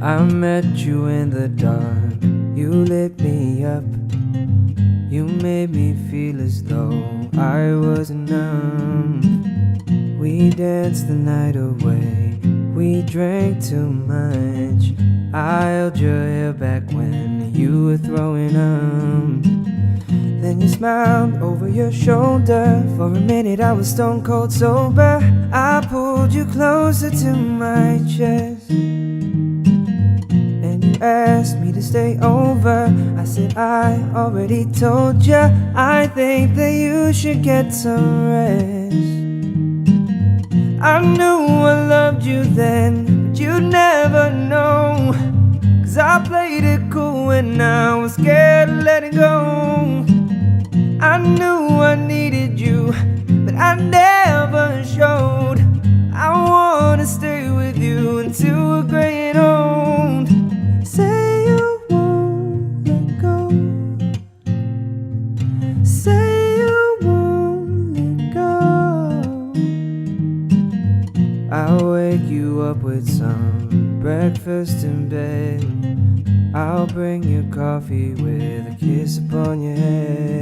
I met you in the dark, you lit me up. You made me feel as though I was numb. We danced the night away, we drank too much. I held your hair back when you were throwing up. Then you smiled over your shoulder. For a minute I was stone cold sober. I pulled you closer to my chest, and you asked me to stay over. I said I already told ya, I think that you should get some rest. I knew I loved you then, but you'd never know, 'cause I played it cool when I was scared of letting go. I knew I needed you, but I never showed. I wanna stay with you until we're gray and old. Say you won't let go, say you won't let go. I'll wake you up with some breakfast in bed. I'll bring you coffee with a kiss upon your head.